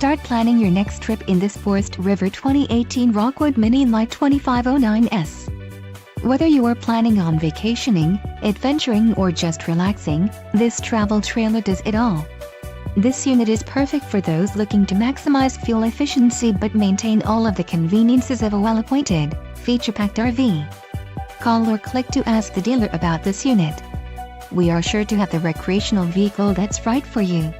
Start planning your next trip in this Forest River 2018 Rockwood Mini Lite 2509S. Whether you are planning on vacationing, adventuring or just relaxing, this travel trailer does it all. This unit is perfect for those looking to maximize fuel efficiency but maintain all of the conveniences of a well-appointed, feature-packed RV. Call or click to ask the dealer about this unit. We are sure to have the recreational vehicle that's right for you.